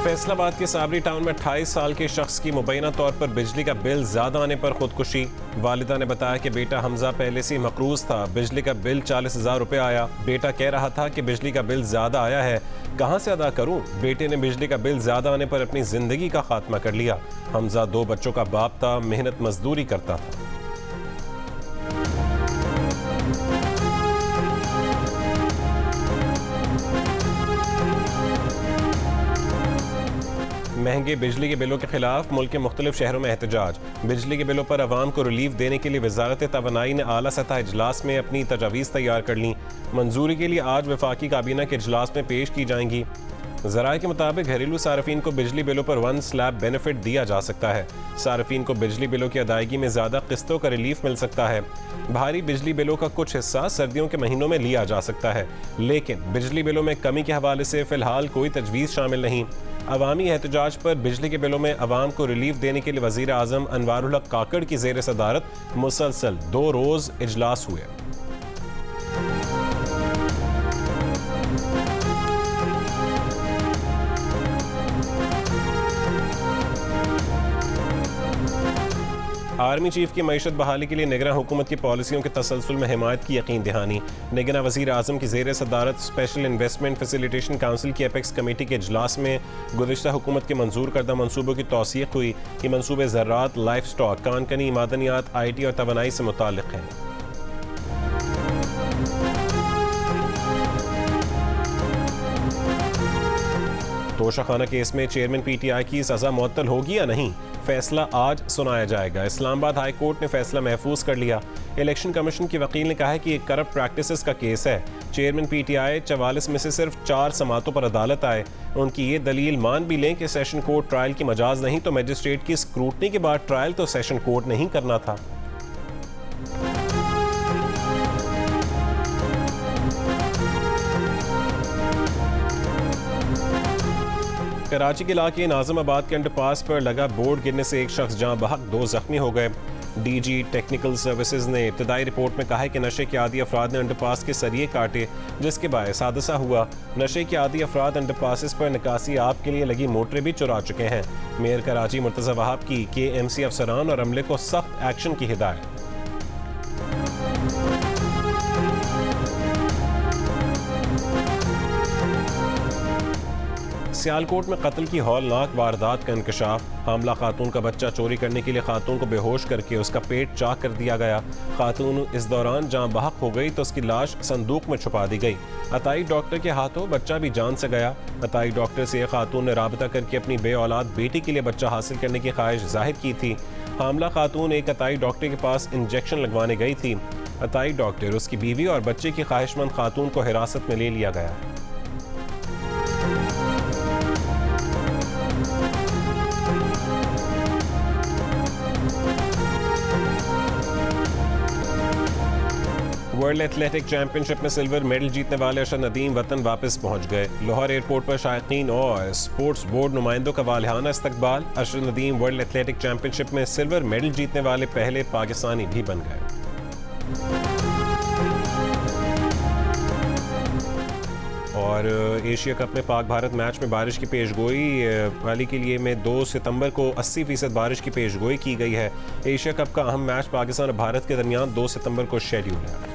फैसलाबाद के साबरी टाउन में 28 साल के शख्स की मुबैना तौर पर बिजली का बिल ज्यादा आने पर खुदकुशी। वालिदा ने बताया कि बेटा हमजा पहले से मकरूज था, बिजली का बिल 40,000 रुपये आया। बेटा कह रहा था कि बिजली का बिल ज्यादा आया है, कहां से अदा करूं। बेटे ने बिजली का बिल ज्यादा आने पर अपनी जिंदगी का खात्मा कर लिया। हमजा 2 बच्चों का बाप था, मेहनत मजदूरी करता था। महंगे बिजली के बिलों के खिलाफ मुल्क के मुख्तलिफ शहरों में एहतजाज। बिजली के बिलों पर अवाम को रिलीफ देने के लिए वजारत तवानाई ने आला सतह इजलास में अपनी तजावीज़ तैयार कर ली। मंजूरी के लिए आज वफाकी काबीना के इजलास में पेश की जाएंगी। ज़राए के मुताबिक घरेलू सार्फिन को बिजली बिलों पर 1 स्लैब बेनिफिट दिया जा सकता है। सार्फिन को बिजली बिलों की अदायगी में ज़्यादा किस्तों का रिलीफ मिल सकता है। भारी बिजली बिलों का कुछ हिस्सा सर्दियों के महीनों में लिया जा सकता है, लेकिन बिजली बिलों में कमी के हवाले से फ़िलहाल कोई तजवीज़ शामिल नहीं। अवामी एहतजाज पर बिजली के बिलों में अवाम को रिलीफ देने के लिए वज़ीर आज़म अनवारुल हक काकड़ की ज़ेर सदारत मुसलसल 2 रोज़ इजलास हुए। आर्मी चीफ की मईशत बहाली के लिए निगरान हुकूमत की पॉलिसियों के तसलसल में हिमायत की यकीन दहानी। निगरान वज़ीर आज़म की ज़ेर सदारत स्पेशल इन्वेस्टमेंट फैसिलिटेशन काउंसिल की एपेक्स कमेटी के इजलास में गुज़िश्ता हुकूमत के मंजूर करदा मनसूबों की तौसीक़ हुई कि मनसूबे ज़राअत, लाइफ स्टॉक, कानकनी, मादनियात, IT और तवानाई से मुताल्लिक़ हैं। तोशाखाना केस में चेयरमैन PTI की सज़ा मुअत्तल होगी या नहीं, फैसला आज सुनाया जाएगा। इस्लामाबाद हाई कोर्ट ने फैसला महफूज कर लिया। इलेक्शन कमीशन के वकील ने कहा है कि ये करप्ट प्रैक्टिसेस का केस है। चेयरमैन PTI 44 में से सिर्फ 4 समातों पर अदालत आए। उनकी ये दलील मान भी लें कि सेशन कोर्ट ट्रायल की मजाज नहीं तो मजिस्ट्रेट की स्क्रूटनी के बाद ट्रायल तो सेशन कोर्ट नहीं करना था। कराची के इलाके नाज़िमाबाद के अंडरपास पर लगा बोर्ड गिरने से एक शख्स जहां बहक 2 जख्मी हो गए। DG टेक्निकल सर्विसेज ने इब्तदाई रिपोर्ट में कहा है कि नशे के आदी अफराद ने अंडरपास के सरिये काटे, जिसके बायस हादसा हुआ। नशे के आदी अफराद अंडरपासेस पर निकासी आप के लिए लगी मोटरें भी चुरा चुके हैं। मेयर कराची मुर्तज़ा वहाब की KMC अफसरान और अमले को सख्त एक्शन की हिदायत। सियालकोट में कत्ल की हौलनाक वारदात का इंकशाफ। हामला खातून का बच्चा चोरी करने के लिए खातून को बेहोश करके उसका पेट चाक कर दिया गया। खातून इस दौरान जहां बहक हो गई तो उसकी लाश संदूक में छुपा दी गई। अताई डॉक्टर के हाथों बच्चा भी जान से गया। अताई डॉक्टर से खातून ने राबता करके अपनी बे औलाद बेटी के लिए बच्चा हासिल करने की ख्वाहिश जाहिर की थी। हामला खातून एक अताई डॉक्टर के पास इंजेक्शन लगवाने गई थी। अताई डॉक्टर, उसकी बीवी और बच्चे की ख्वाहिशमंद खातून को हिरासत में ले लिया गया। वर्ल्ड एथलेटिक चैंपियनशिप में सिल्वर मेडल जीतने वाले अरशद नदीम वतन वापस पहुंच गए। लाहौर एयरपोर्ट पर शायकीन और स्पोर्ट्स बोर्ड नुमाइंदों का वालिहाना इस्तकबाल। Arshad Nadeem world athletic championship में सिल्वर मेडल जीतने वाले पहले पाकिस्तानी भी बन गए। और एशिया कप में पाक भारत मैच में बारिश की पेशगोई वाली के लिए में 2 सितंबर को 80% बारिश की पेशगोई की गई है। एशिया कप का अहम मैच पाकिस्तान और भारत के दरमियान 2 सितंबर को शेड्यूल है।